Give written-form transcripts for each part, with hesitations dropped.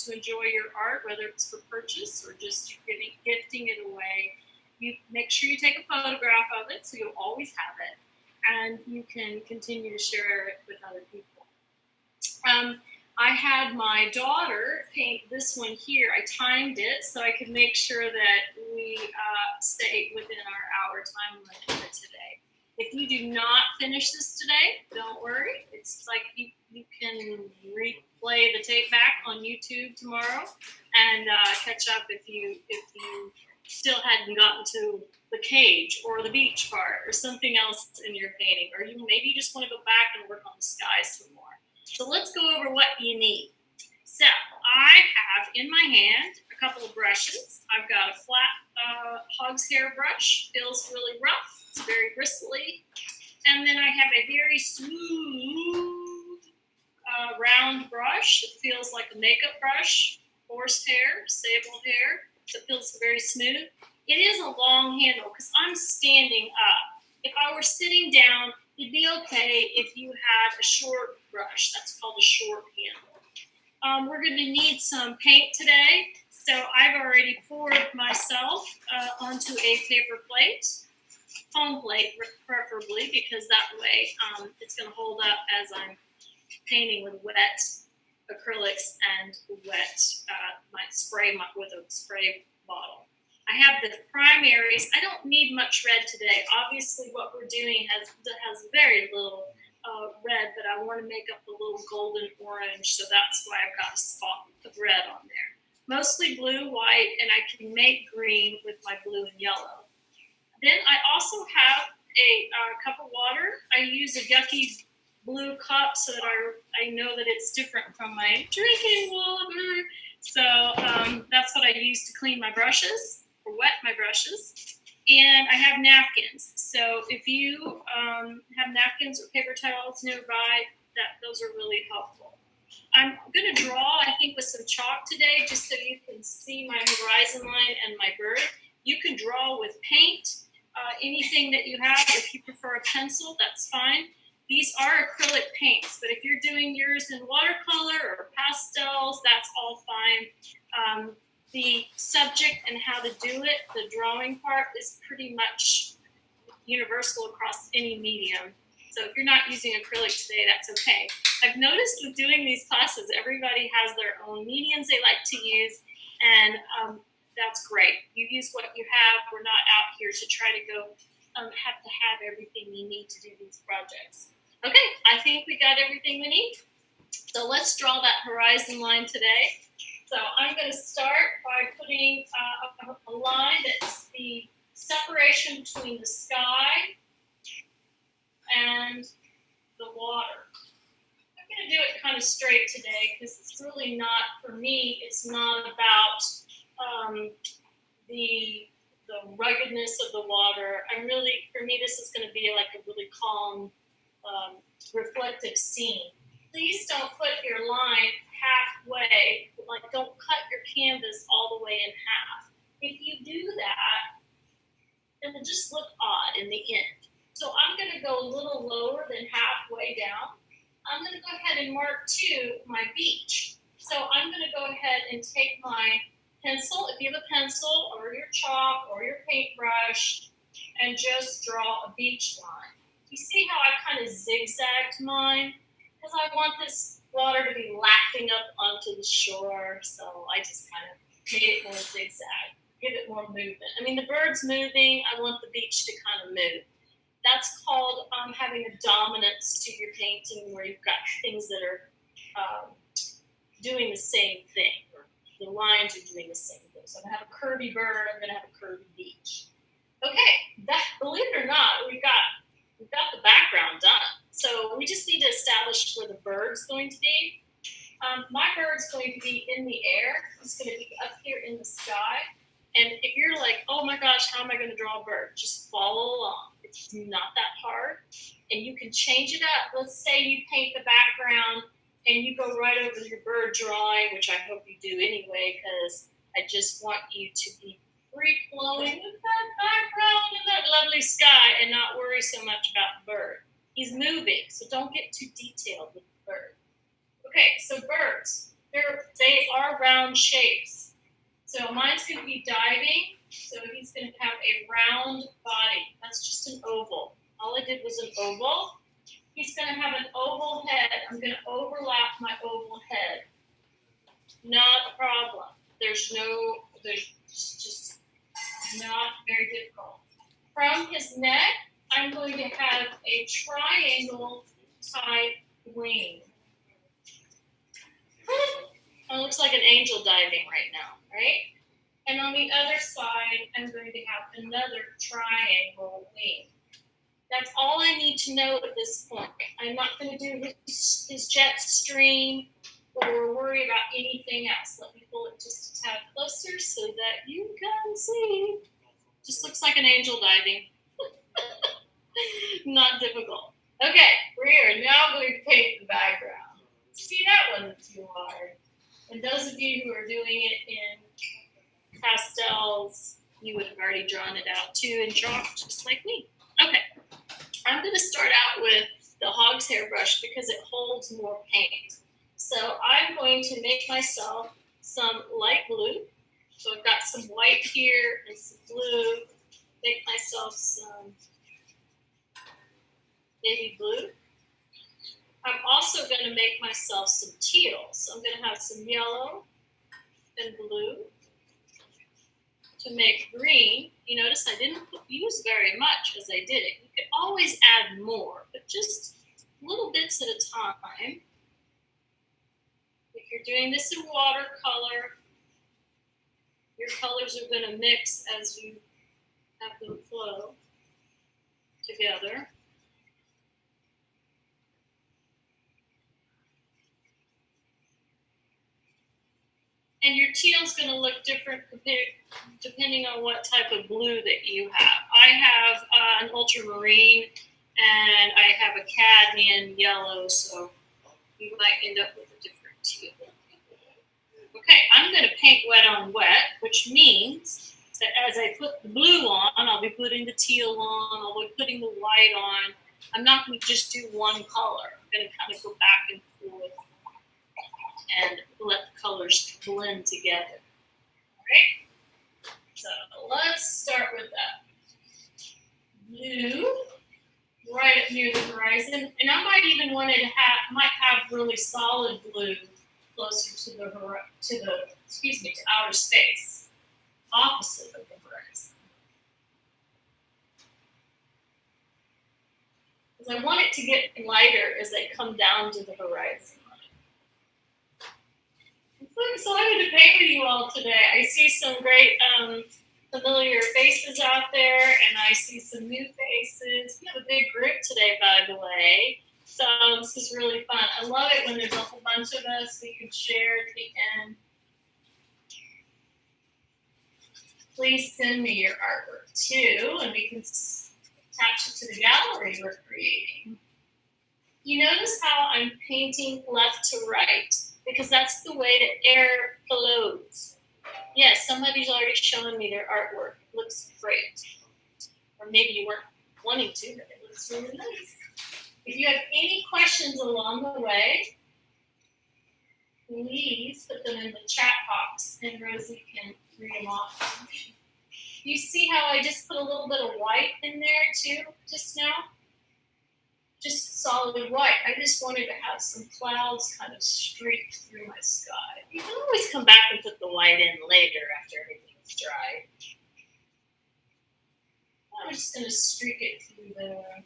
to enjoy your art, whether it's for purchase or just you're gifting it away, you make sure you take a photograph of it so you'll always have it, and you can continue to share it with other people. I had my daughter paint this one here. I timed it so I could make sure that we stay within our hour time limit for today. If you do not finish this today, don't worry. It's like you can replay the tape back on YouTube tomorrow and catch up if you still hadn't gotten to the cage or the beach part or something else in your painting, or maybe you just want to go back and work on the sky some more. So let's go over what you need. So I have in my hand a couple of brushes. I've got a flat hog's hair brush. Feels really rough. It's very bristly. And then I have a very smooth round brush. It feels like a makeup brush. Horse hair, sable hair. So it feels very smooth. It is a long handle because I'm standing up. If I were sitting down, it'd be okay if you had a short brush. That's called a short handle. We're going to need some paint today. So I've already poured myself onto a paper plate, foam plate preferably, because that way it's going to hold up as I'm painting with wet acrylics and wet with a spray bottle. I have the primaries. I don't need much red today. Obviously, what we're doing has very little red, but I want to make up a little golden orange, so that's why I've got a spot of red on there. Mostly blue, white, and I can make green with my blue and yellow. Then I also have a cup of water. I use a Yucky blue cup so that I know that it's different from my drinking water. So that's what I use to clean my brushes, or wet my brushes. And I have napkins. So if you have napkins or paper towels nearby, those are really helpful. I'm going to draw, I think, with some chalk today, just so you can see my horizon line and my bird. You can draw with paint, anything that you have. If you prefer a pencil, that's fine. These are acrylic paints, but if you're doing yours in watercolor or pastels, that's all fine. The subject and how to do it, the drawing part, is pretty much universal across any medium. So if you're not using acrylic today, that's okay. I've noticed with doing these classes, everybody has their own mediums they like to use, and that's great. You use what you have. We're not out here to try to go have everything you need to do these projects. Okay, I think we got everything we need. So let's draw that horizon line today. So I'm going to start by putting a line that's the separation between the sky and the water. I'm going to do it kind of straight today because it's really not, for me, it's not about the ruggedness of the water. For me, this is going to be like a really calm, reflective scene. Please don't put your line halfway, like don't cut your canvas all the way in half. If you do that, it will just look odd in the end. So I'm going to go a little lower than halfway down. I'm going to go ahead and mark my beach. So I'm going to go ahead and take my pencil, if you have a pencil or your chalk or your paintbrush, and just draw a beach line. You see how I kind of zigzagged mine? Because I want this water to be lapping up onto the shore, so I just kind of made it more zigzag, give it more movement. I mean, the bird's moving, I want the beach to kind of move. That's called having a dominance to your painting, where you've got things that are doing the same thing, or the lines are doing the same thing. So I'm going to have a curvy bird, I'm going to have a curvy beach. Okay, believe it or not, we've got the background done. So we just need to establish where the bird's going to be. My bird's going to be in the air. It's going to be up here in the sky. And if you're like, oh my gosh, how am I going to draw a bird? Just follow along. It's not that hard. And you can change it up. Let's say you paint the background and you go right over your bird drawing, which I hope you do anyway, because I just want you to be free-flowing with that background and that lovely sky and not worry so much about the bird. He's moving, so don't get too detailed with the bird. Okay, so birds. They are round shapes. So mine's going to be diving. So he's going to have a round body. That's just an oval. All I did was an oval. He's going to have an oval head. I'm going to overlap my oval head. Not a problem. There's just not very difficult. From his neck, I'm going to have a triangle type wing. It looks like an angel diving right now, right? And on the other side, I'm going to have another triangle wing. That's all I need to know at this point. I'm not going to do his jet stream or worry about anything else. Let me pull it just a tad closer so that you can see. Just looks like an angel diving. Not difficult. Okay, we are now going to paint the background. See, that wasn't too hard. And those of you who are doing it in pastels, you would have already drawn it out too in chalk, just like me. Okay, I'm going to start out with the hog's hair brush because it holds more paint. So I'm going to make myself some light blue. So I've got some white here and some blue. Make myself some navy blue. I'm also going to make myself some teal. So I'm going to have some yellow and blue. To make green, you notice I didn't use very much as I did it. You could always add more, but just little bits at a time. If you're doing this in watercolor, your colors are going to mix as you have them flow together. And your teal is going to look different depending on what type of blue that you have. I have an ultramarine and I have a cadmium yellow, so you might end up with a different teal. Okay, I'm going to paint wet on wet, which means that as I put the blue on, I'll be putting the teal on, I'll be putting the white on. I'm not going to just do one color. I'm going to kind of go back and forth and let the colors blend together. All right? So let's start with that. Blue, right up near the horizon. And I might even want to have really solid blue closer to outer space, opposite of the horizon. Because I want it to get lighter as they come down to the horizon. I'm excited to paint with you all today. I see some great familiar faces out there, and I see some new faces. We have a big group today, by the way. So this is really fun. I love it when there's a whole bunch of us. We can share at the end. Please send me your artwork too, and we can attach it to the gallery we're creating. You notice how I'm painting left to right? Because that's the way the air flows. Yes, somebody's already shown me their artwork. It looks great. Or maybe you weren't wanting to, but it looks really nice. If you have any questions along the way, please put them in the chat box and Rosie can read them off. You see how I just put a little bit of white in there too, just now? Just solid white. I just wanted to have some clouds kind of streaked through my sky. You can always come back and put the white in later after everything's dry. I'm just going to streak it through there.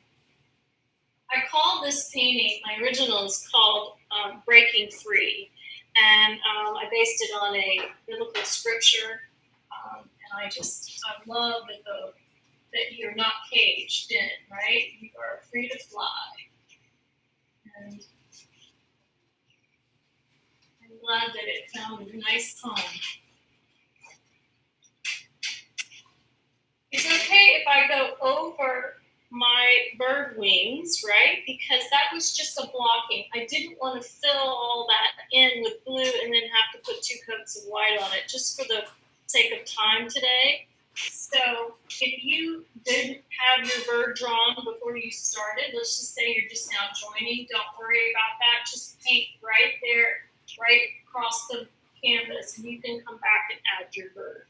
I call this painting, my original is called Breaking Free. And I based it on a biblical scripture. And I love that you're not caged in, right? You are free to fly. And I'm glad that it found a nice home. It's okay if I go over my bird wings, right? Because that was just a blocking. I didn't want to fill all that in with blue and then have to put 2 coats of white on it, just for the sake of time today. So if you didn't have your bird drawn before you started, let's just say you're just now joining, don't worry about that. Just paint right there right across the canvas, and you can come back and add your bird.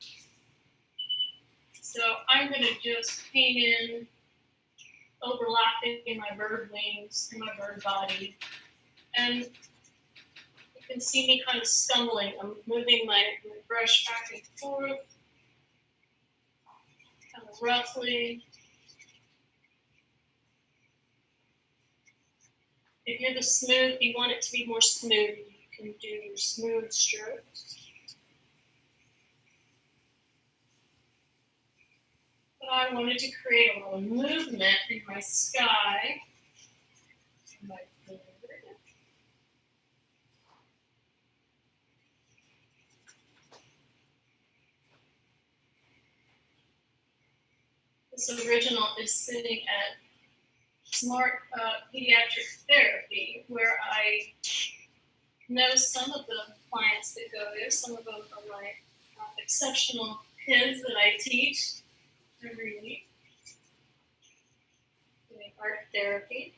So I'm going to just paint in, overlapping my bird wings and my bird body. And you can see me kind of stumbling. I'm moving my brush back and forth, kind of roughly. If you're the smooth, you want it to be more smooth, you can do your smooth strokes. But I wanted to create a little movement in my sky. My bird. This original is sitting at Smart Pediatric Therapy, where I know some of the clients that go there. Some of them are my exceptional kids that I teach every week doing art therapy.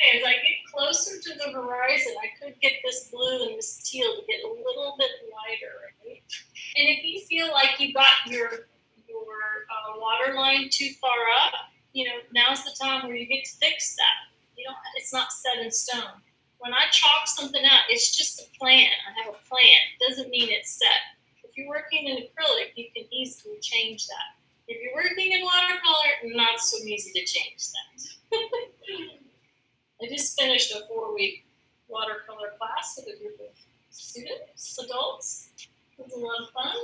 Okay, as I get closer to the horizon, I could get this blue and this teal to get a little bit lighter, right? And if you feel like you got your water line too far up, now's the time where you get to fix that. It's not set in stone. When I chalk something out, it's just a plan. I have a plan. It doesn't mean it's set. If you're working in acrylic, you can easily change that. If you're working in watercolor, not so easy to change that. I just finished a 4-week watercolor class with a group of students, adults. It was a lot of fun.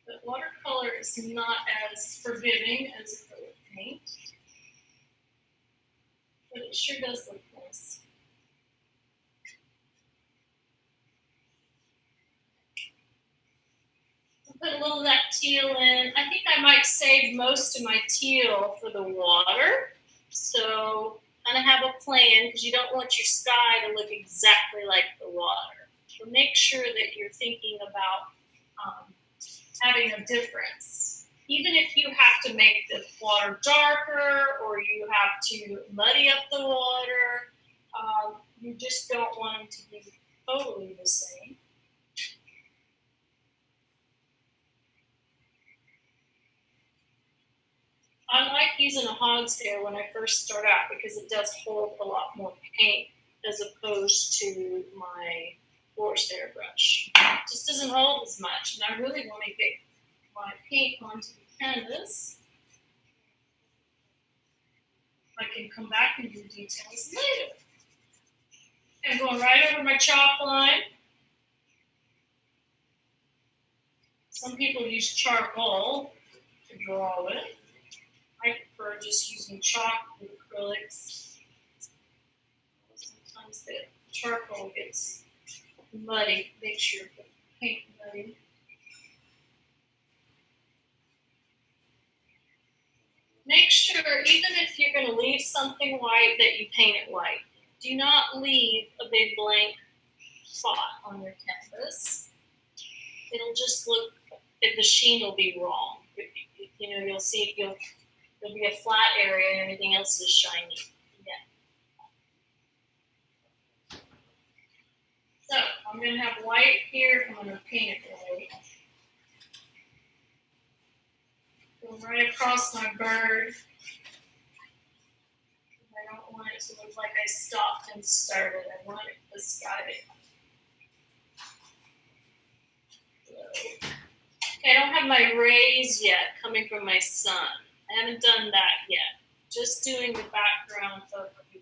But watercolor is not as forgiving as acrylic paint. But it sure does look nice. I'll put a little of that teal in. I think I might save most of my teal for the water. So kind of have a plan, because you don't want your sky to look exactly like the water. So make sure that you're thinking about having a difference. Even if you have to make the water darker or you have to muddy up the water, you just don't want them to be totally the same. I like using a hog's hair when I first start out because it does hold a lot more paint as opposed to my horsehair brush. It just doesn't hold as much, and I really want to get my paint onto the canvas. I can come back and do details later. And going right over my chalk line. Some people use charcoal to draw with. I prefer just using chalk with acrylics. Sometimes the charcoal gets muddy, makes your paint muddy. Make sure, even if you're going to leave something white, that you paint it white. Do not leave a big blank spot on your canvas. It'll just look, the sheen will be wrong. You'll see, there'll be a flat area and everything else is shiny. Yeah. So I'm going to have white here. I'm going to paint it white. Go right across my bird. I don't want it to look like I stopped and started. I want the sky to glow. Okay, I don't have my rays yet coming from my sun. I haven't done that yet. Just doing the background of the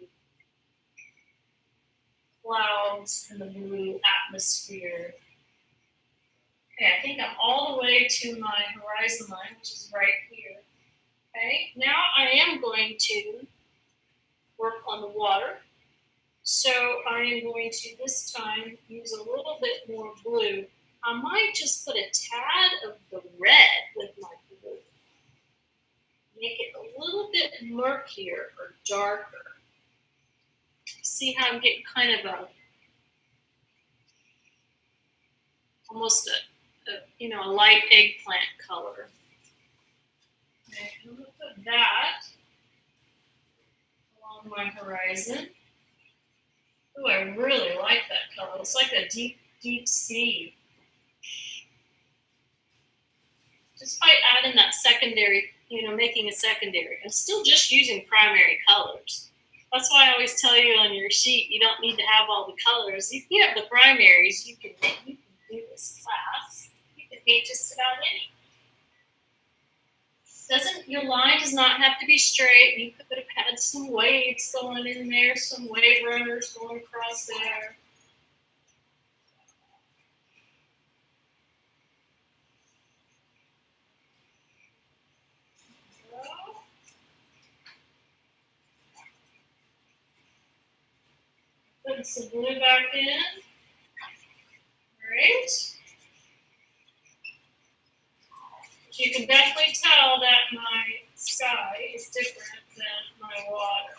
clouds and the blue atmosphere. Okay, I think I'm all the way to my horizon line, which is right here. Okay, now I am going to work on the water. So I am going to this time use a little bit more blue. I might just put a tad of the red with my blue. Make it a little bit murkier or darker. see how I'm getting kind of almost a light eggplant color. Okay, I'm gonna put that along my horizon. Oh, I really like that color. It's like a deep, deep sea. Just by adding that secondary, making a secondary. I'm still just using primary colors. That's why I always tell you on your sheet, you don't need to have all the colors. If you have the primaries, you can do this class. You can paint just about any. Your line does not have to be straight. You could have had some waves going in there, some wave runners going across there. Put some blue back in. Great. You can definitely tell that my sky is different than my water.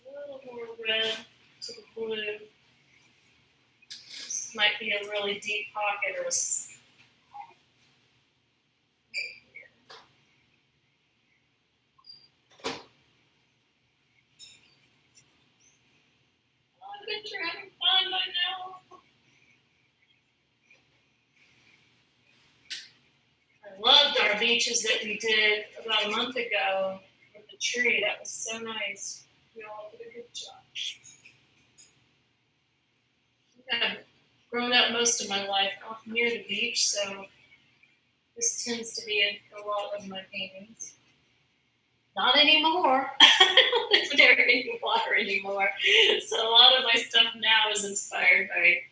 A little more red to the blue. This might be a really deep pocket or a I bet you're having fun by now. I loved our beaches that we did about a month ago with the tree. That was so nice. We all did a good job. I've grown up most of my life off near the beach, so this tends to be a lot of my paintings. Not anymore. I don't live near any water anymore. So a lot of my stuff now is inspired by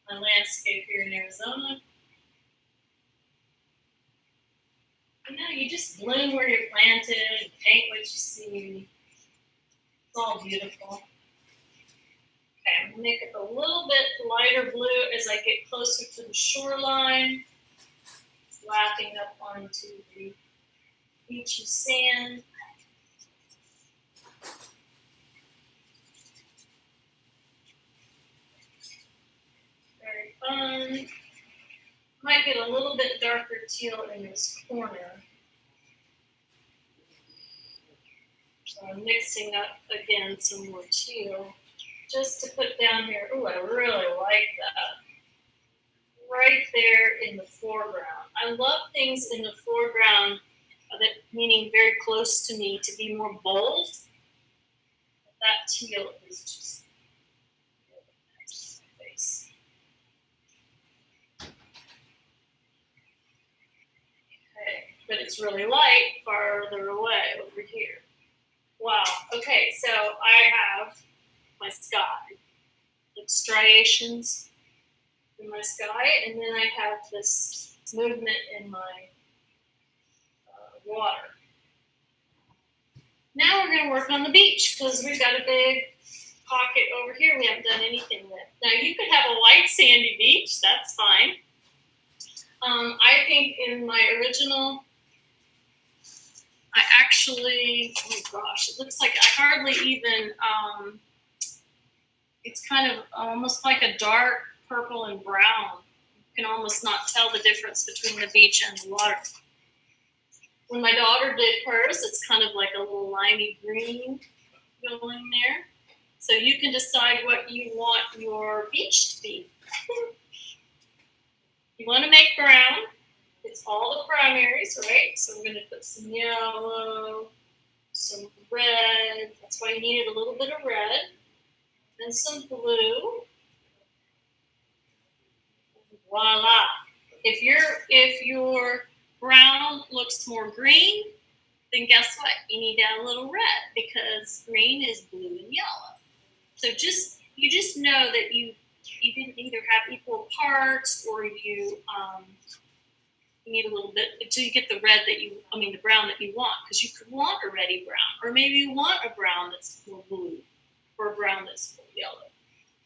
my landscape here in Arizona. You just bloom where you're planted, paint what you see. It's all beautiful. Okay, I'm gonna make it a little bit lighter blue as I get closer to the shoreline. It's lapping up onto the beachy sand. Very fun. Might get a little bit darker teal in this corner. So I'm mixing up again some more teal just to put down here. Oh, I really like that. Right there in the foreground. I love things in the foreground that meaning very close to me to be more bold. That teal is just really nice in my face. Okay, but it's really light farther away over here. Wow. Okay, so I have my sky, like striations in my sky, and then I have this movement in my water. Now we're going to work on the beach because we've got a big pocket over here we haven't done anything with. Now you could have a white sandy beach, that's fine. I think in my original, I actually, oh gosh, it looks like I hardly even, it's kind of almost like a dark purple and brown. You can almost not tell the difference between the beach and the water. When my daughter did hers, it's kind of like a little limey green going there. So you can decide what you want your beach to be. You want to make brown. It's all the primaries, right? So we're going to put some yellow, some red. That's why you needed a little bit of red. And some blue. Voila. If your brown looks more green, then guess what? You need to add a little red because green is blue and yellow. So you just know that you didn't either have equal parts or you need a little bit until you get the brown that you want, because you could want a reddy brown, or maybe you want a brown that's more blue or a brown that's more yellow.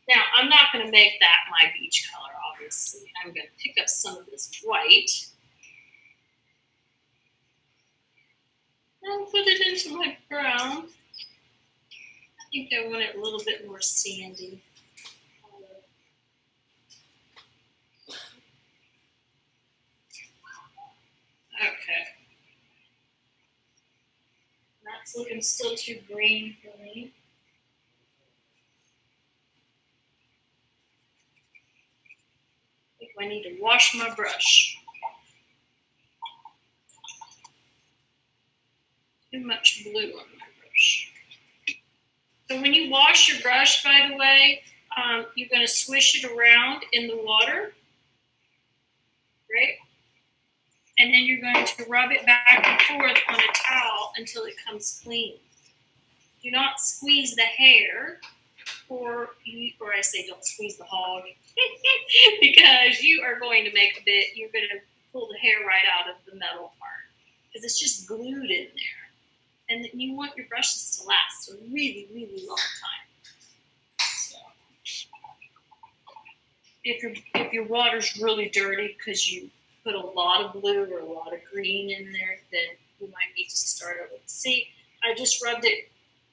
Now, I'm not going to make that my beach color, obviously. I'm going to pick up some of this white. I'll put it into my brown. I think I want it a little bit more sandy. Okay. That's looking still too green for me. I think I need to wash my brush. Too much blue on my brush. So when you wash your brush, by the way, you're going to swish it around in the water, right? And then you're going to rub it back and forth on a towel until it comes clean. Do not squeeze the hair, or I say don't squeeze the hog, because you are going to make you're going to pull the hair right out of the metal part, because it's just glued in there. And you want your brushes to last a really, really long time. So, if your water's really dirty because you put a lot of blue or a lot of green in there, then you might need to start over. See, I just rubbed it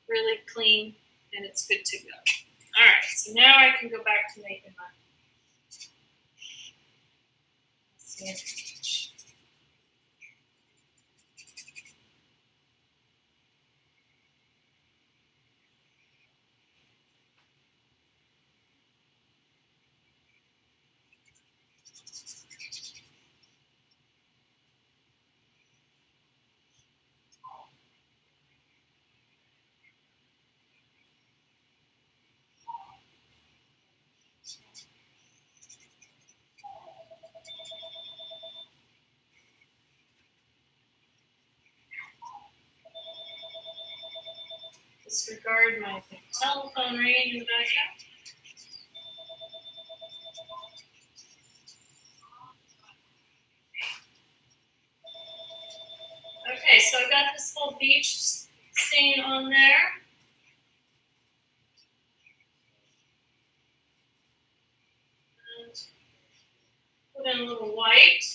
really clean, and it's good to go. All right, so now I can go back to making my sandwich. Disregard my telephone ringing in the background. Okay, so I got this little beach scene on there. And put in a little white.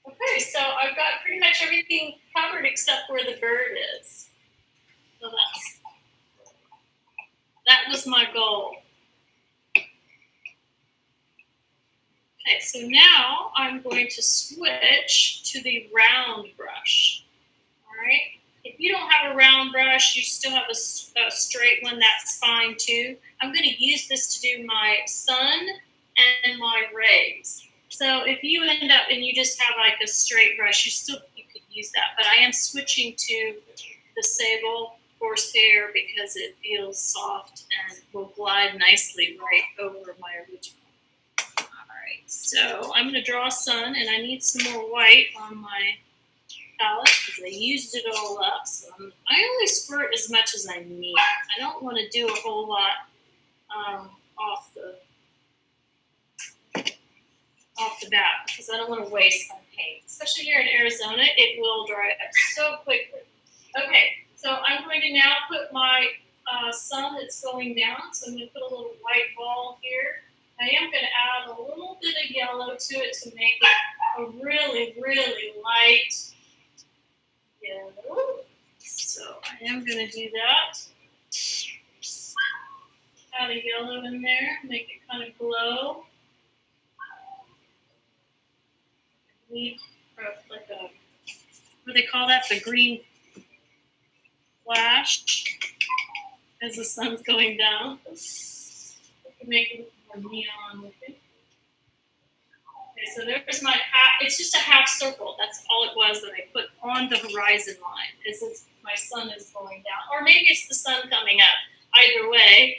Okay, so I've got pretty much everything covered except where the bird is. So that was my goal. Okay, so now I'm going to switch to the round brush. All right. If you don't have a round brush, you still have a straight one, that's fine too. I'm going to use this to do my sun and my rays. So if you end up and you just have like a straight brush, you could use that. But I am switching to the sable horsehair because it feels soft and will glide nicely right over my original. All right, so I'm going to draw sun, and I need some more white on my palette because I used it all up. So I only squirt as much as I need. I don't want to do a whole lot off the bat because I don't want to waste my paint. Especially here in Arizona, it will dry up so quickly. Okay, so I'm going to now put my sun that's going down. So I'm going to put a little white ball here. I am going to add a little bit of yellow to it to make it a really, really light yellow. So I am going to do that. Add a yellow in there, make it kind of glow. Like a, what do they call that? The green flash as the sun's going down. We can make it more neon looking. Okay, so there's my half. It's just a half circle. That's all it was that I put on the horizon line. Is my sun is going down, or maybe it's the sun coming up. Either way,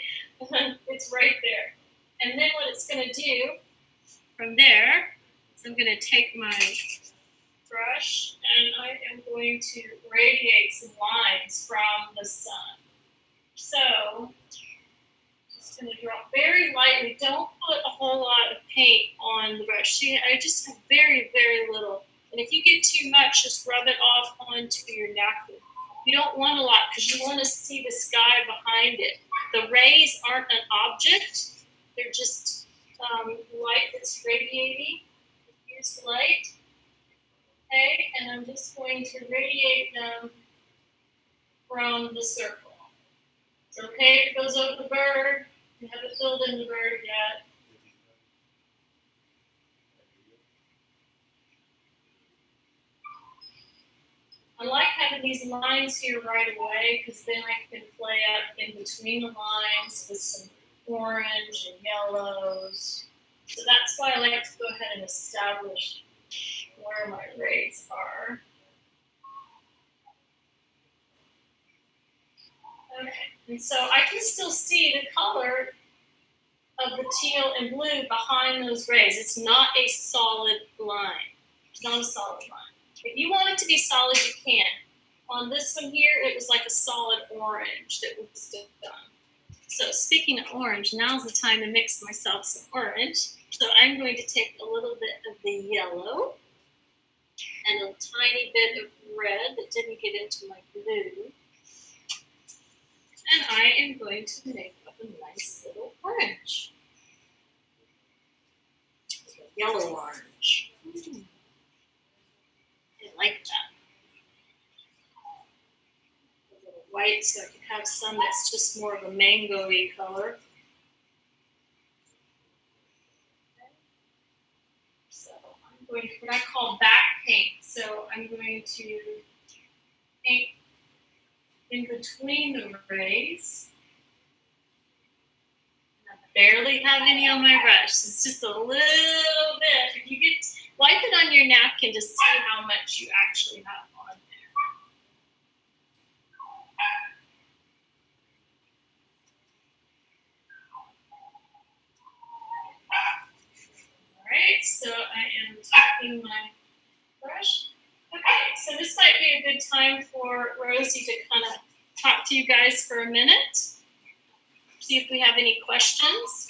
it's right there. And then what it's going to do from there is I'm going to take my brush and I am going to radiate some lines from the sun. So just going to draw very lightly. Don't put a whole lot of paint on the brush. See, I just have very, very little. And if you get too much, just rub it off onto your napkin. You don't want a lot because you want to see the sky behind it. The rays aren't an object. They're just light that's radiating. Here's light. Okay, and I'm just going to radiate them from the circle. It's okay if it goes over the bird. You haven't filled in the bird yet. I like having these lines here right away because then I can play up in between the lines with some orange and yellows. So that's why I like to go ahead and establish where my rays are. Okay, and so I can still see the color of the teal and blue behind those rays. It's not a solid line. It's not a solid line. If you want it to be solid, you can. On this one here, it was like a solid orange that was done. So speaking of orange, now's the time to mix myself some orange. So I'm going to take a little bit of the yellow and a tiny bit of red that didn't get into my blue. And I am going to make up a nice little orange. Yellow orange. I like that. A little white so I can have some that's just more of a mango-y color. So I'm going to what I call back paint. So I'm going to paint in between the rays. I barely have any on my brush. It's just a little bit. If you get wipe it on your napkin to see how much you actually have on there. All right, so I am taking my brush. Okay, so this might be a good time for Rosie to kind of talk to you guys for a minute. See if we have any questions.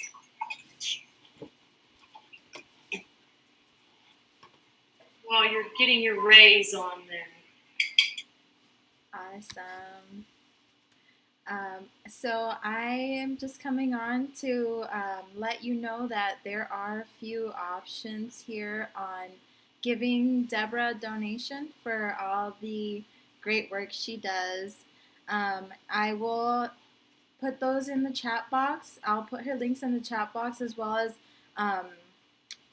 While you're getting your rays on there. Awesome. So I am just coming on to let you know that there are a few options here on giving Deborah a donation for all the great work she does. I will put those in the chat box. I'll put her links in the chat box as well as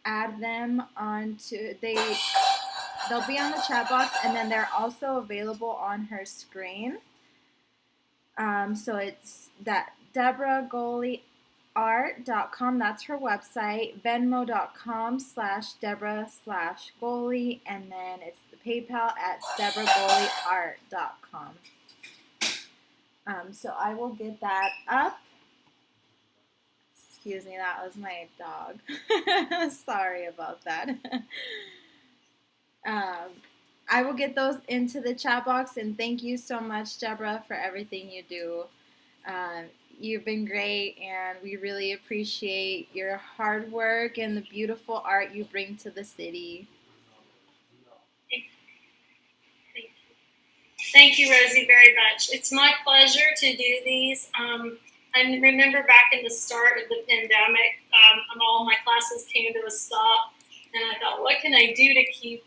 add them onto they'll be on the chat box and then they're also available on her screen. So it's that DeborahGoleyArt.com, that's her website, Venmo.com/Deborah/Goley, and then it's the PayPal at DeborahGoleyArt.com. So I will get that up. Excuse me, that was my dog. Sorry about that. I will get those into the chat box, and thank you so much, Deborah, for everything you do. You've been great, and we really appreciate your hard work and the beautiful art you bring to the city. Thank you, Rosie, very much. It's my pleasure to do these. I remember back in the start of the pandemic, all my classes came to a stop. And I thought, what can I do to keep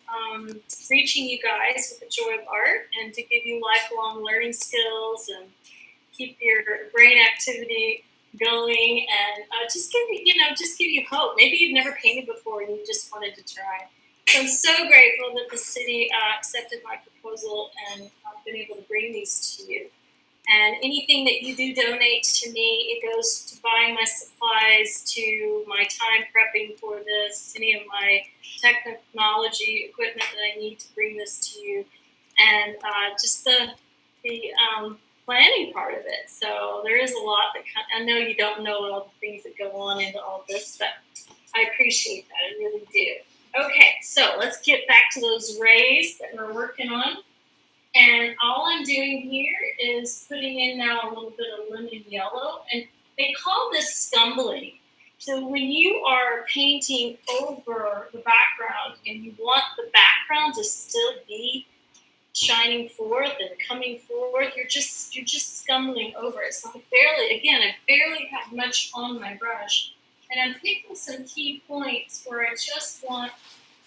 reaching you guys with the joy of art and to give you lifelong learning skills and keep your brain activity going and just give you hope. Maybe you've never painted before and you just wanted to try. So I'm so grateful that the city accepted my proposal and I've been able to bring these to you. And anything that you do donate to me, it goes to buying my supplies, to my time prepping for this, any of my technology equipment that I need to bring this to you, and just the planning part of it. So there is a lot that I know you don't know all the things that go on into all this, but I appreciate that. I really do. Okay, so let's get back to those rays that we're working on. And all I'm doing here is putting in now a little bit of lemon yellow. And they call this scumbling. So when you are painting over the background and you want the background to still be shining forth and coming forward, you're just scumbling over it. So I barely have much on my brush. And I'm picking some key points where I just want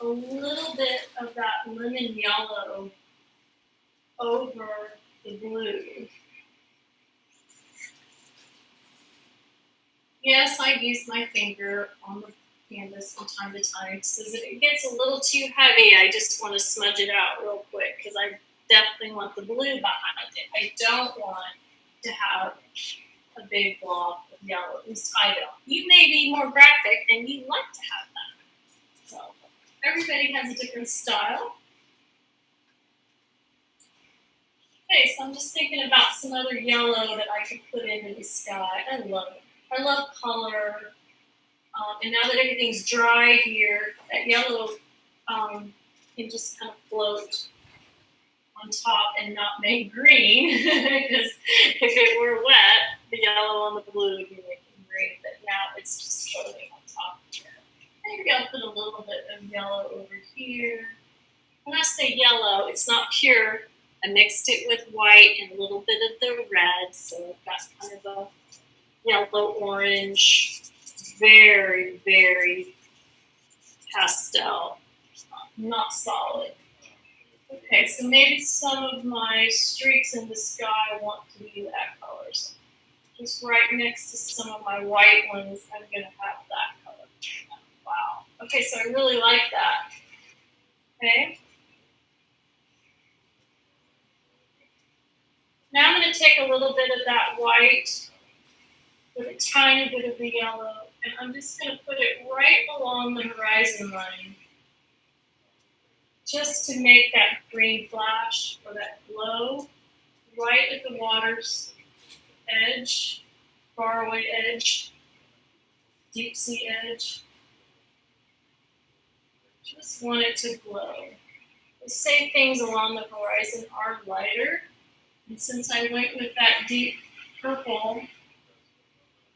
a little bit of that lemon yellow over the blue. Yes, I use my finger on the canvas from time to time. So if it gets a little too heavy, I just want to smudge it out real quick because I definitely want the blue behind it. I don't want to have a big blob of yellow. At least I don't. You may be more graphic and you like to have that. So everybody has a different style. Okay, so I'm just thinking about some other yellow that I could put into the sky. I love it. I love color. And now that everything's dry here, that yellow can just kind of float on top and not make green. Because if it were wet, the yellow on the blue would be making green. But now it's just floating on top here. Maybe I'll put a little bit of yellow over here. When I say yellow, it's not pure. I mixed it with white and a little bit of the red, so I've got kind of a yellow orange, very, very pastel, not solid. Okay, so maybe some of my streaks in the sky want to be that color. So just right next to some of my white ones, I'm going to have that color. Wow. Okay, so I really like that. Okay. Now I'm going to take a little bit of that white with a tiny bit of the yellow, and I'm just going to put it right along the horizon line, just to make that green flash or that glow right at the water's edge, faraway edge, deep sea edge. Just want it to glow. The same things along the horizon are lighter, and since I went with that deep purple,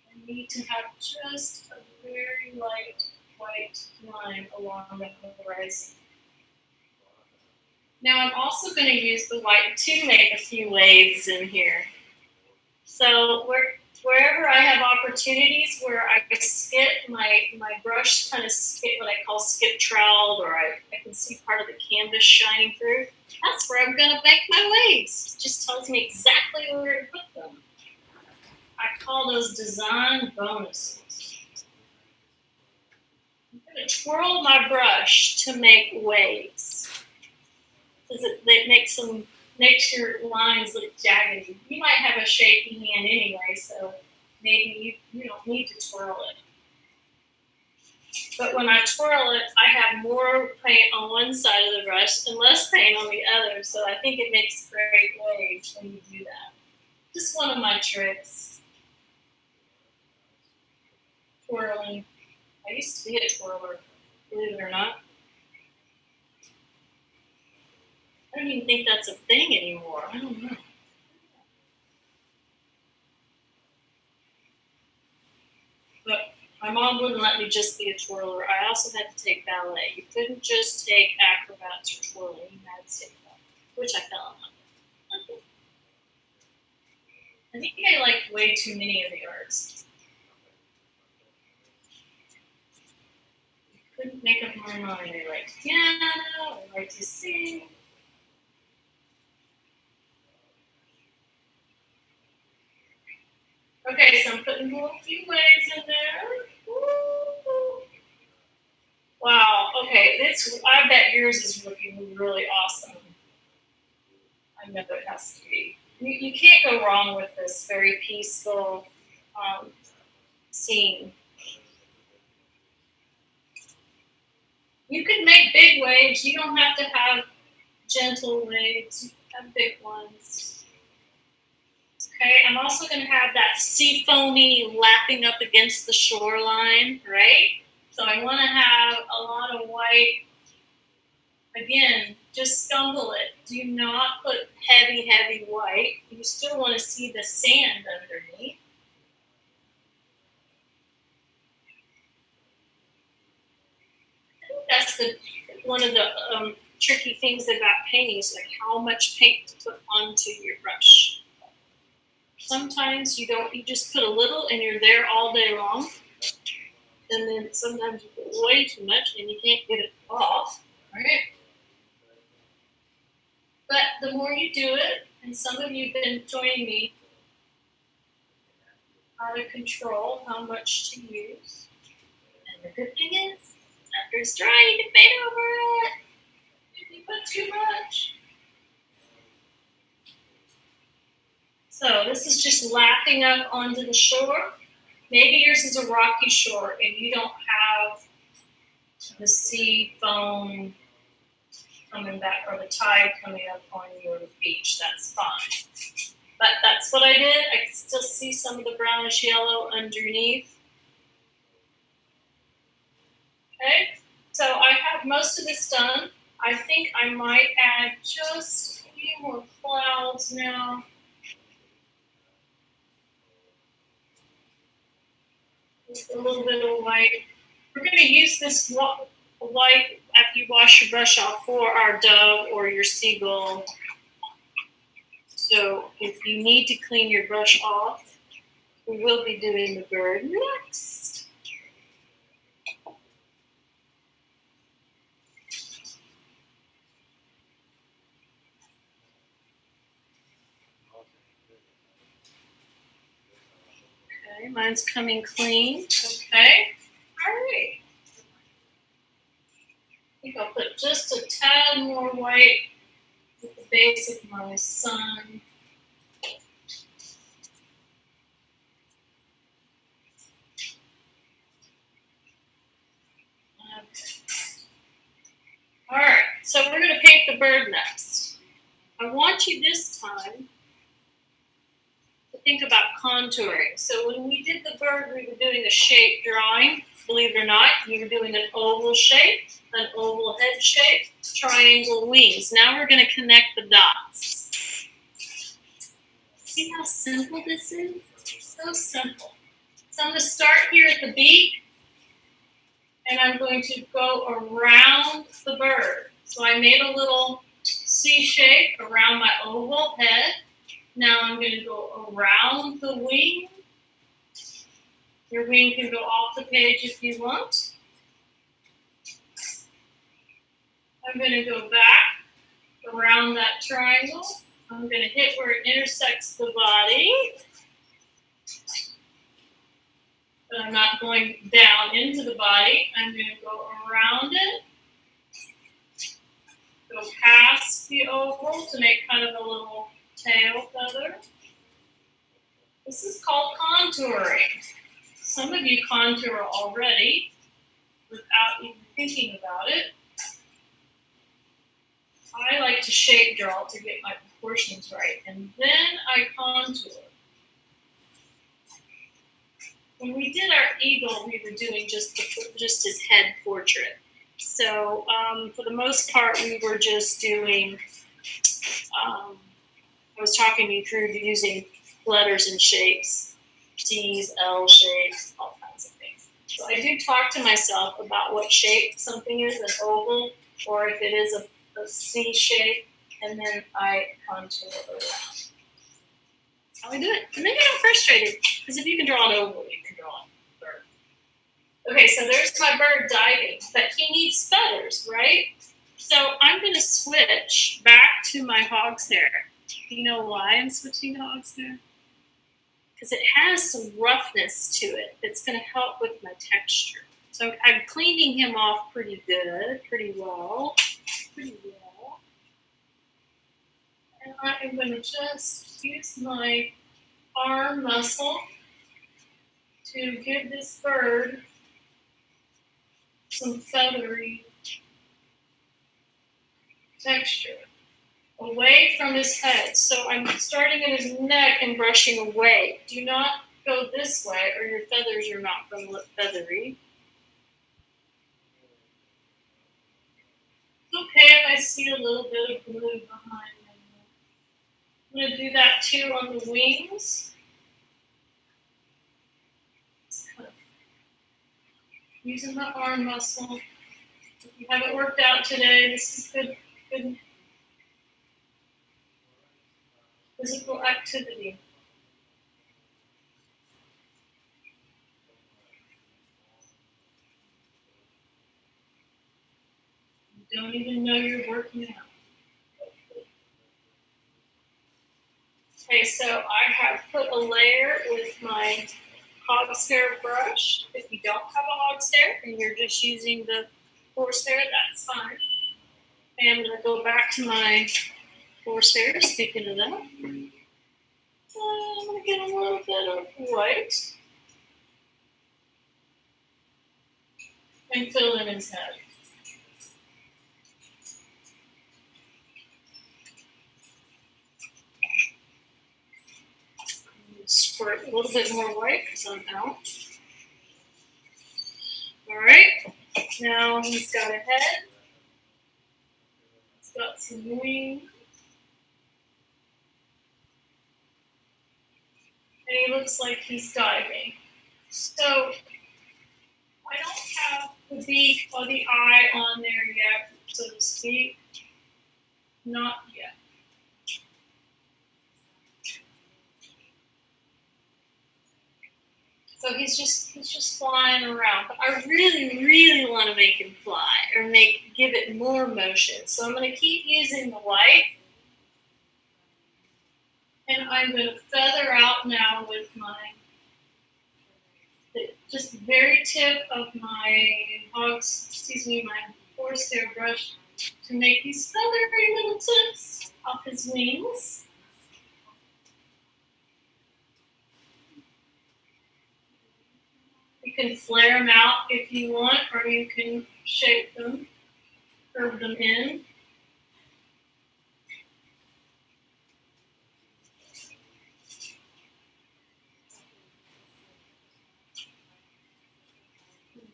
I need to have just a very light white line along the horizon. Now I'm also going to use the white to make a few waves in here. So wherever I have opportunities where I skip, my brush kind of skip what I call skip trowel, or I can see part of the canvas shining through, that's where I'm going to make my waves. It just tells me exactly where to put them. I call those design bonuses. I'm going to twirl my brush to make waves. Because it makes your lines look jaggedy. You might have a shaky hand anyway, so maybe you don't need to twirl it. But when I twirl it, I have more paint on one side of the brush and less paint on the other, so I think it makes great waves when you do that. Just one of my tricks. Twirling. I used to be a twirler, believe it or not. I don't even think that's a thing anymore. I don't know. But my mom wouldn't let me just be a twirler. I also had to take ballet. You couldn't just take acrobats or twirling. You had to take that, which I fell in love with. I think I liked way too many of the arts. I couldn't make up my mind. I liked piano. I liked to sing. Okay, so I'm putting a few waves in there. Woo. Wow, okay, I bet yours is looking really awesome. I know it has to be. You can't go wrong with this very peaceful scene. You can make big waves. You don't have to have gentle waves. You can have big ones. Okay, I'm also going to have that sea foamy lapping up against the shoreline, right? So I want to have a lot of white. Again, just stumble it. Do not put heavy, heavy white. You still want to see the sand underneath. I think that's one of the tricky things about painting is like how much paint to put onto your brush. Sometimes you just put a little and you're there all day long. and then sometimes you put way too much and you can't get it off, right? But the more you do it, and some of you have been joining me, how to control how much to use. And the good thing is, after it's dry, you can paint over it. If you put too much. So this is just lapping up onto the shore. Maybe yours is a rocky shore and you don't have the sea foam coming back or the tide coming up on your beach. That's fine. But that's what I did. I can still see some of the brownish yellow underneath. Okay, so I have most of this done. I think I might add just a few more clouds now. Just a little bit of white. We're going to use this white after you wash your brush off for our dove or your seagull. So if you need to clean your brush off, we will be doing the bird next. Okay, mine's coming clean. Okay, all right. I think I'll put just a tad more white at the base of my sun. All right, so we're going to paint the bird next. I want you this time to think about contouring. So when we did the bird, we were doing a shape drawing. Believe it or not, we were doing an oval shape, an oval head shape, triangle wings. Now we're going to connect the dots. See how simple this is? So simple. So I'm going to start here at the beak, and I'm going to go around the bird. So I made a little C shape around my oval head. Now I'm going to go around the wing. Your wing can go off the page if you want. I'm going to go back around that triangle. I'm going to hit where it intersects the body. But I'm not going down into the body. I'm going to go around it. Go past the oval to make kind of a little tail feather. This is called contouring. Some of you contour already without even thinking about it. I like to shape draw to get my proportions right, and then I contour. When we did our eagle, we were doing just his head portrait. So for the most part, we were just doing, I was talking you through using letters and shapes, T's, L shapes, all kinds of things. So I do talk to myself about what shape something is, an oval, or if it is a C shape, and then I contour around. That's how I do it. And then you get frustrated, because if you can draw an oval, you can draw a bird. Okay, so there's my bird diving, but he needs feathers, right? So I'm going to switch back to my hog's hair. Do you know why I'm switching to hog's hair? Because it has some roughness to it that's going to help with my texture. So I'm cleaning him off pretty good, pretty well. And I am going to just use my arm muscle to give this bird some feathery texture away from his head. So I'm starting at his neck and brushing away. Do not go this way or your feathers are not going to look feathery. Okay, if I see a little bit of blue behind him. I'm going to do that too on the wings. Using the arm muscle. If you haven't worked out today, this is good physical activity. Don't even know you're working out. Okay, so I have put a layer with my Hogstare brush. If you don't have a Hogstare and you're just using the Corsair, that's fine. And I'm going to go back to my Corsair, speaking of that. I'm going to get a little bit of white and fill in his head. Squirt a little bit more white because I'm out. Alright, now he's got a head. He's got some wings. And he looks like he's diving. So I don't have the beak or the eye on there yet, so to speak. Not yet. So he's just flying around. But I really, really want to make him fly or give it more motion. So I'm going to keep using the white. And I'm going to feather out now with just the very tip of my my Corsair brush to make these feathery little tips off his wings. You can flare them out if you want, or you can shape them, curve them in.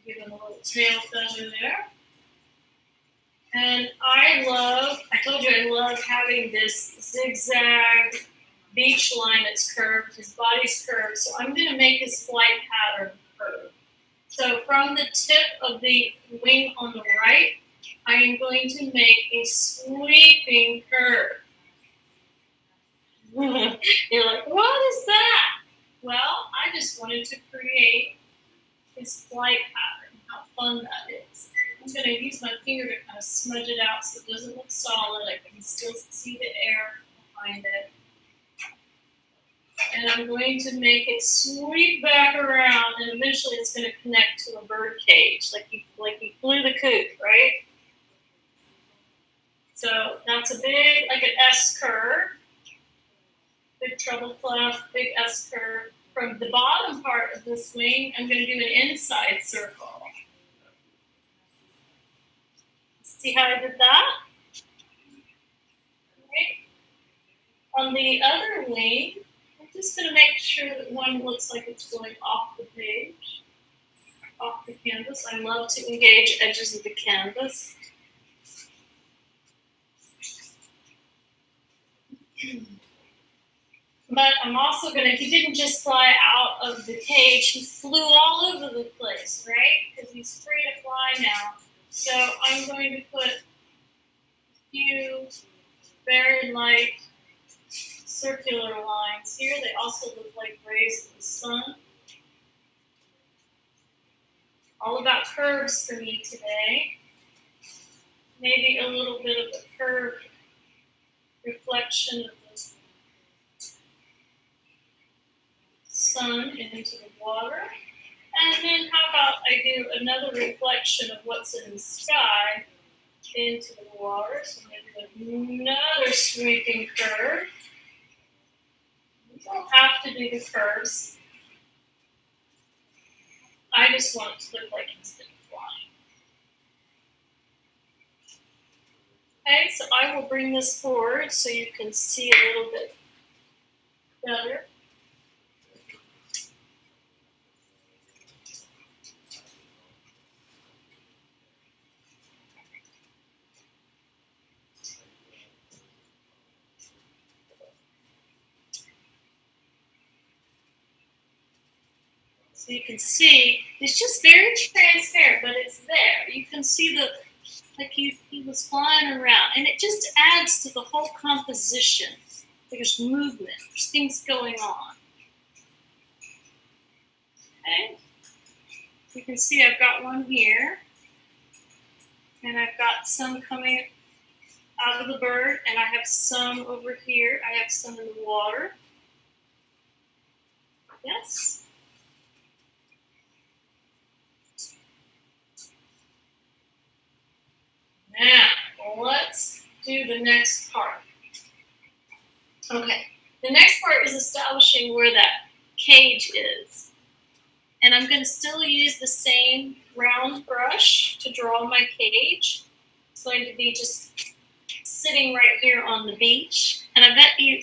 Give him a little tail feather there. And I told you I love having this zigzag beach line that's curved. His body's curved, so I'm going to make his flight pattern curved. So from the tip of the wing on the right, I am going to make a sweeping curve. You're like, what is that? Well, I just wanted to create his flight pattern. How fun that is. I'm going to use my finger to kind of smudge it out so it doesn't look solid. I can still see the air behind it. And I'm going to make it sweep back around, and eventually it's going to connect to a bird cage, like you flew the coop, right? So that's a big, like an S curve, big treble clef, big S curve. From the bottom part of this wing, I'm going to do an inside circle. See how I did that? Okay. On the other wing, I'm just going to make sure that one looks like it's going off the page, off the canvas. I love to engage edges of the canvas. But I'm also going to, he didn't just fly out of the cage, he flew all over the place, right? Because he's free to fly now. So I'm going to put a few very light circular lines here. They also look like rays of the sun. All about curves for me today. Maybe a little bit of a curved reflection of the sun into the water. And then how about I do another reflection of what's in the sky into the water. So maybe another sweeping curve. You don't have to do the curves. I just want it to look like he's been flying. Okay, so I will bring this forward so you can see a little bit better. So you can see, it's just very transparent, but it's there. You can see like he was flying around, and it just adds to the whole composition. There's movement, there's things going on. Okay, you can see I've got one here. And I've got some coming out of the bird, and I have some over here. I have some in the water. Yes. Now, let's do the next part. Okay, the next part is establishing where that cage is. And I'm going to still use the same round brush to draw my cage. It's going to be just sitting right here on the beach. And I bet you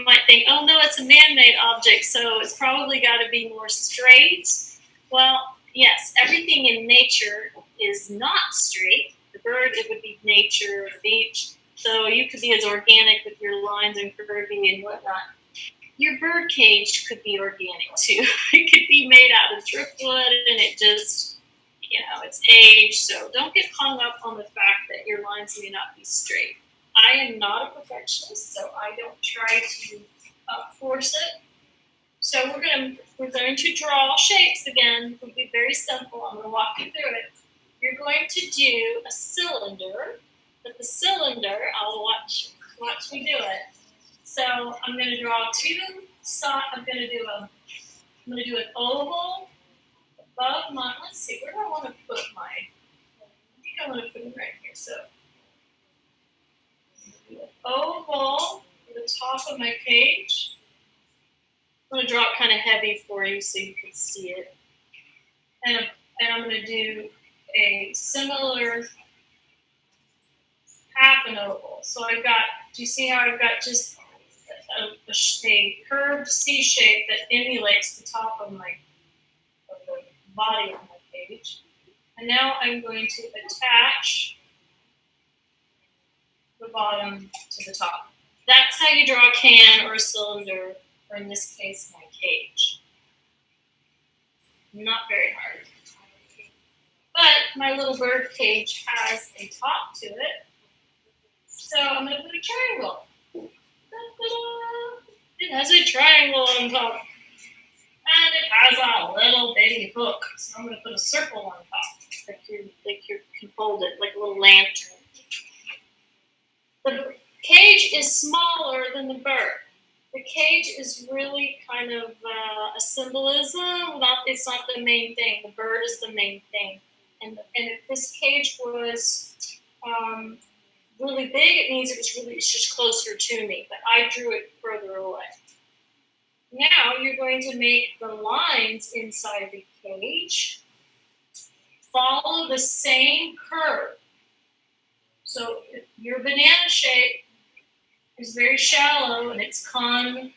might think, oh no, it's a man-made object, so it's probably got to be more straight. Well, yes, everything in nature is not straight. The bird, it would be nature, the beach. So you could be as organic with your lines and curving and whatnot. Your bird cage could be organic too. It could be made out of driftwood and it just, it's aged. So don't get hung up on the fact that your lines may not be straight. I am not a perfectionist, so I don't try to force it. So we're going to draw shapes again. It'll be very simple. I'm going to walk you through it. You're going to do a cylinder. But the cylinder, I'll watch me do it. So I'm going to draw two sides. I'm going to do an oval above my. Let's see, where do I want to put my? I think I want to put it right here. So do an oval at the top of my cage. I'm going to draw it kind of heavy for you so you can see it. And I'm going to do a similar half an oval. So I've got, do you see how I've got just a curved C shape that emulates the top of the body of my page. And now I'm going to attach the bottom to the top. That's how you draw a can or a cylinder, or in this case, my cage. Not very hard. But my little bird cage has a top to it. So I'm going to put a triangle. It has a triangle on top. And it has a little bitty hook. So I'm going to put a circle on top. Like you can fold it like a little lantern. The cage is smaller than the bird. The cage is really kind of a symbolism. It's not the main thing. The bird is the main thing. And if this cage was really big, it means it's just closer to me. But I drew it further away. Now you're going to make the lines inside the cage follow the same curve. So your banana shape is very shallow and it's concave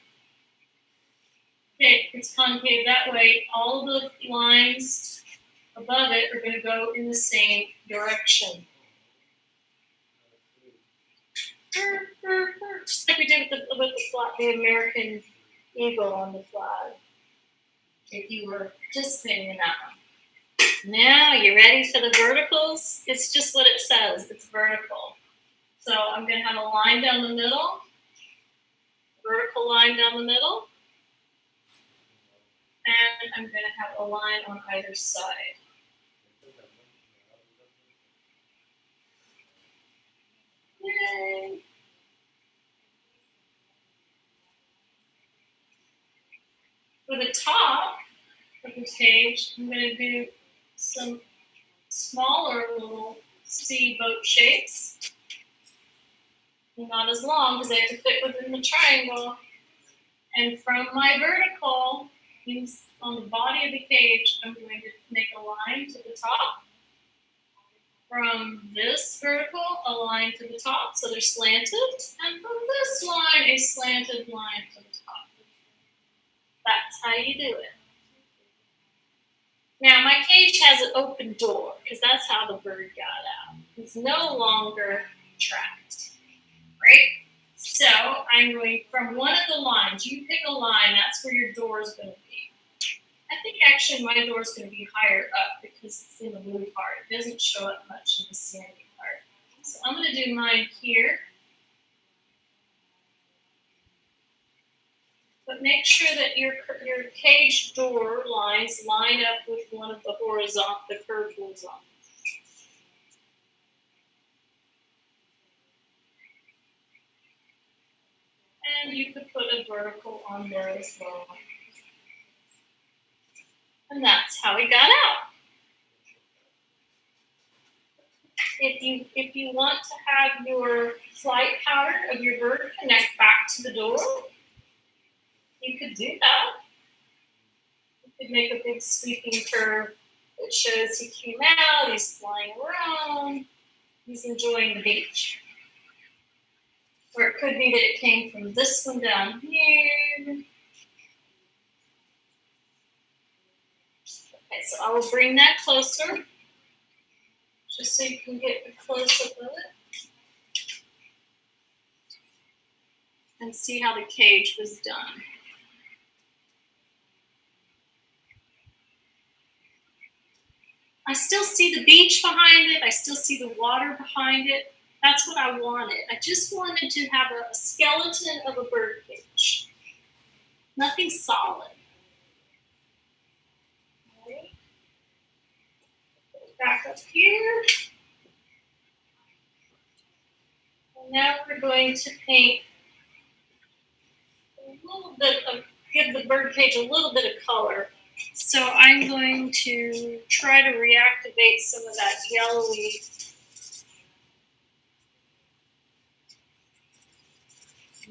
that way. All the lines above it are going to go in the same direction. Just like we did with the American eagle on the flag, if you were participating in that one. Now, you ready for the verticals? It's just what it says. It's vertical. So I'm going to have a line down the middle, vertical line down the middle, and I'm going to have a line on either side. Yay! For the top of the cage, I'm going to do some smaller little C boat shapes. Not as long because they have to fit within the triangle. And from my vertical, on the body of the cage, I'm going to make a line to the top. From this vertical, a line to the top, so they're slanted. And from this line, a slanted line to the top. That's how you do it. Now, my cage has an open door, because that's how the bird got out. It's no longer trapped, right? So, I'm going from one of the lines. You pick a line, that's where your door is going to be. I think actually my door is going to be higher up because it's in the blue part. It doesn't show up much in the sandy part. So, I'm going to do mine here. But make sure that your cage door lines line up with one of the curved horizontals. And you could put a vertical on there as well. And that's how he got out. If you want to have your flight pattern of your bird connect back to the door, you could do that. You could make a big sweeping curve that shows he came out, he's flying around, he's enjoying the beach. Or it could be that it came from this one down here. Okay, so I will bring that closer, just so you can get a close-up of it. And see how the cage was done. I still see the beach behind it. I still see the water behind it. That's what I wanted. I just wanted to have a skeleton of a bird cage. Nothing solid. Okay. Back up here. And now we're going to paint a little bit of, give the bird cage a little bit of color. So I'm going to try to reactivate some of that yellowy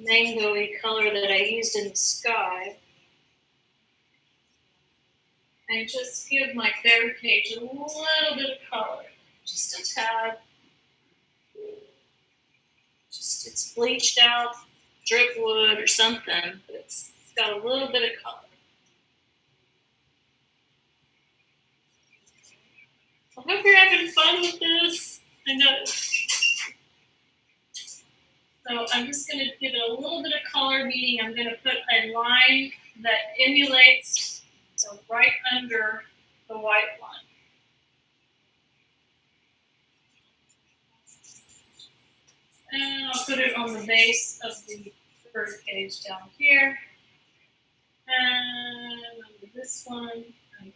mango-y color that I used in the sky. And just give my bird cage a little bit of color. Just a tad. Just it's bleached out driftwood or something, but it's got a little bit of color. I hope you're having fun with this. I know. So I'm just going to give it a little bit of color, meaning I'm going to put a line that emulates, so right under the white line. And I'll put it on the base of the bird cage down here. And under this one, under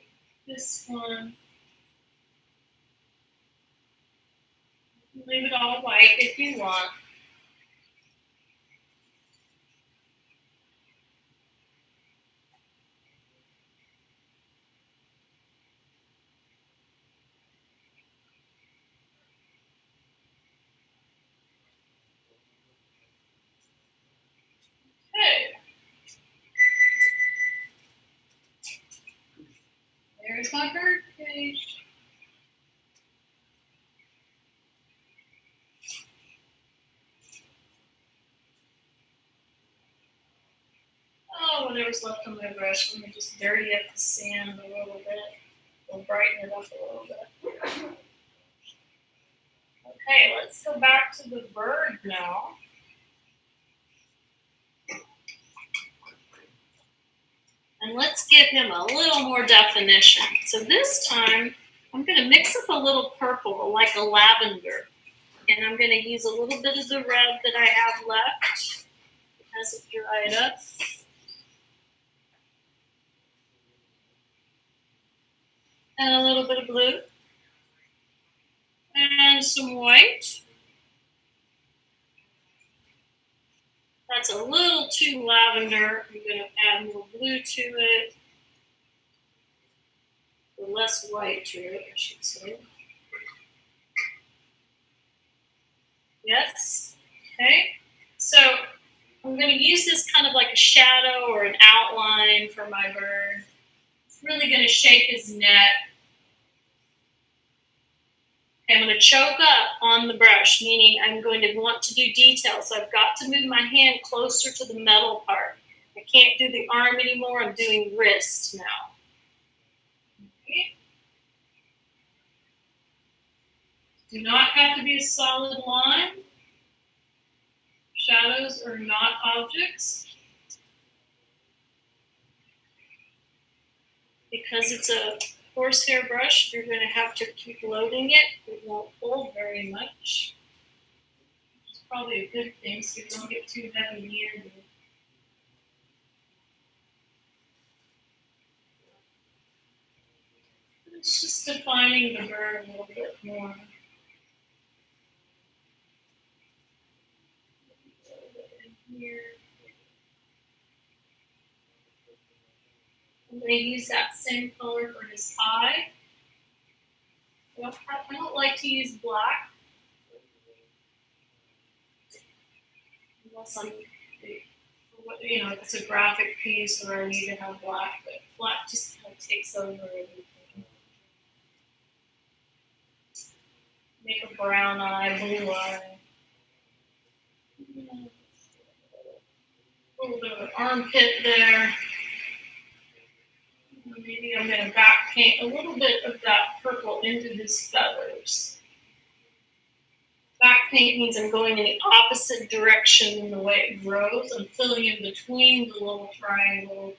this one. Leave it all white if you want. Okay. There's my bird cage. Oh, whatever's left on my brush, let me just dirty up the sand a little bit. We'll brighten it up a little bit. Okay, let's go back to the bird now. And let's give him a little more definition. So this time, I'm going to mix up a little purple, like a lavender. And I'm going to use a little bit of the red that I have left as it dried up. And a little bit of blue. And some white. That's a little too lavender. I'm going to add more blue to it. Or less white to it, I should say. Yes. Okay. So I'm going to use this kind of like a shadow or an outline for my bird. It's really going to shape his neck. Okay, I'm going to choke up on the brush, meaning I'm going to want to do details. So I've got to move my hand closer to the metal part. I can't do the arm anymore. I'm doing wrist now. Okay. Do not have to be a solid line. Shadows are not objects. Because it's a horsehair brush, you're going to have to keep loading it. It won't hold very much. It's probably a good thing so you don't get too heavy handed. It's just defining the bird a little bit more. Here. I'm going to use that same color for his eye. I don't like to use black unless I'm, you know, if it's a graphic piece or I need to have black, but black just kind of takes over everything. Make a brown eye, blue eye. A little bit of an armpit there. Maybe I'm going to back paint a little bit of that purple into his feathers. Back paint means I'm going in the opposite direction in the way it grows. I'm filling in between the little triangle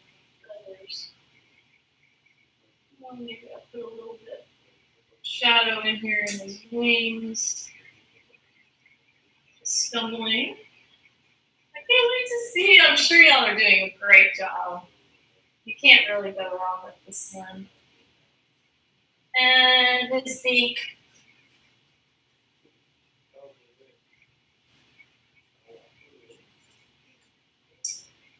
feathers. Well, maybe I'll put a little bit of shadow in here in his wings. Stumbling. I can't wait to see. I'm sure y'all are doing a great job. You can't really go wrong with this one. And his beak.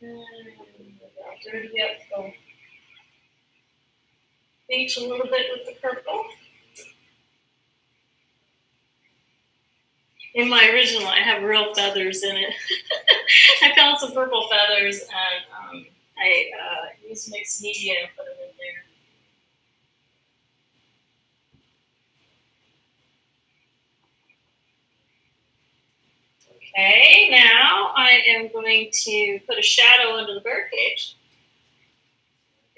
And I'll dirty up the beach a little bit with the purple. In my original, I have real feathers in it. I found some purple feathers and I used mixed media and put them in there. Okay, now I am going to put a shadow under the birdcage.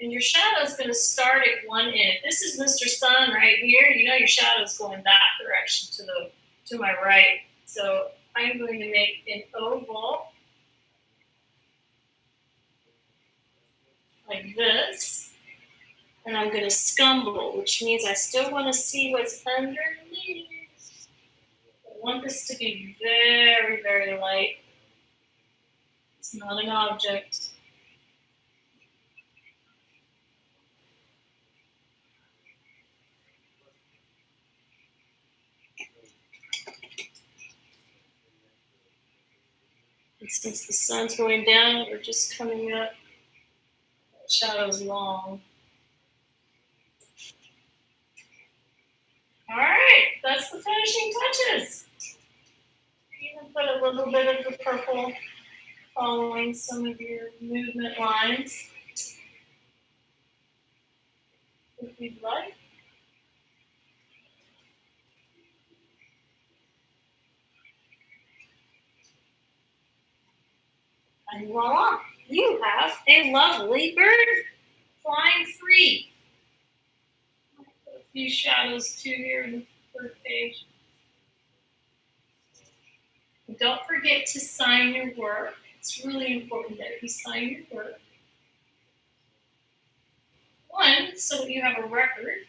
And your shadow is going to start at one end. This is Mr. Sun right here. You know your shadow is going that direction to my right. So I'm going to make an oval like this. And I'm going to scumble, which means I still want to see what's underneath. I want this to be very, very light. It's not an object. And since the sun's going down, we're just coming up. The shadow's long. All right, that's the finishing touches. You can put a little bit of the purple following some of your movement lines, if you'd like. And voila, you have a lovely bird flying free. I'll put a few shadows too here in the bird page. And don't forget to sign your work. It's really important that you sign your work. One, so that you have a record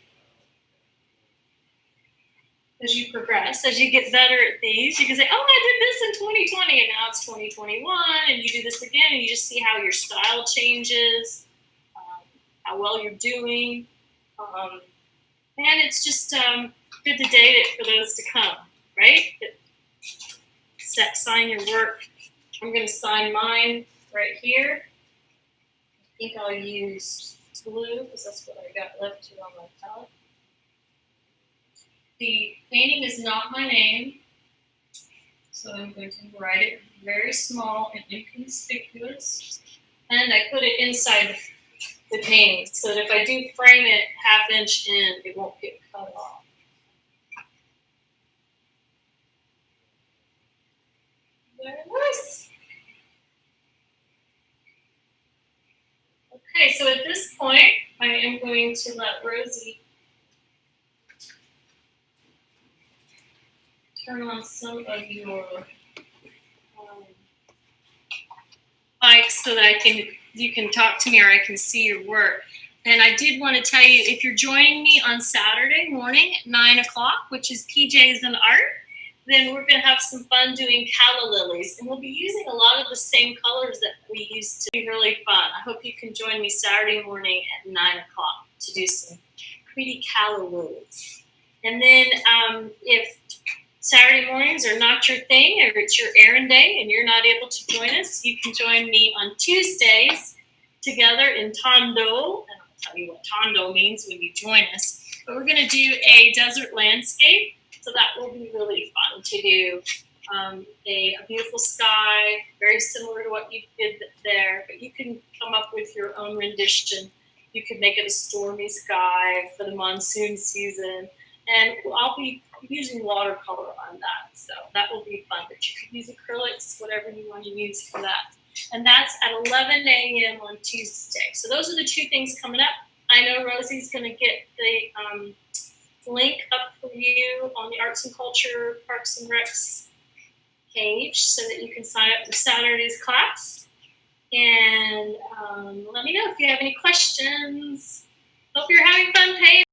as you progress, as you get better at these. You can say, oh, I did this in 2020 and now it's 2021, and you do this again and you just see how your style changes, how well you're doing. And it's just good to date it for those to come, right? Sign your work. I'm going to sign mine right here. I think I'll use blue because that's what I got left to on my palette. The painting is not my name, so I'm going to write it very small and inconspicuous. And I put it inside the painting so that if I do frame it half-inch in, it won't get cut off. Very nice. Okay, so at this point, I am going to let Rosie turn on some of your mics so that you can talk to me or I can see your work. And I did want to tell you, if you're joining me on Saturday morning at 9 o'clock, which is PJs and Art, then we're going to have some fun doing calla lilies. And we'll be using a lot of the same colors that we used to. Be really fun. I hope you can join me Saturday morning at 9 o'clock to do some pretty calla lilies. And then if Saturday mornings are not your thing or it's your errand day and you're not able to join us, you can join me on Tuesdays to together in Tondo, and I'll tell you what Tondo means when you join us. But we're going to do a desert landscape, so that will be really fun to do. A beautiful sky, very similar to what you did there, but you can come up with your own rendition. You could make it a stormy sky for the monsoon season, and I'll be using watercolor on that, so that will be fun. But you could use acrylics, whatever you want to use for that. And that's at 11 a.m. on Tuesday. So those are the two things coming up. I know Rosie's going to get the link up for you on the Arts and Culture Parks and Recs page so that you can sign up for Saturday's class. And let me know if you have any questions. Hope you're having fun, Paige.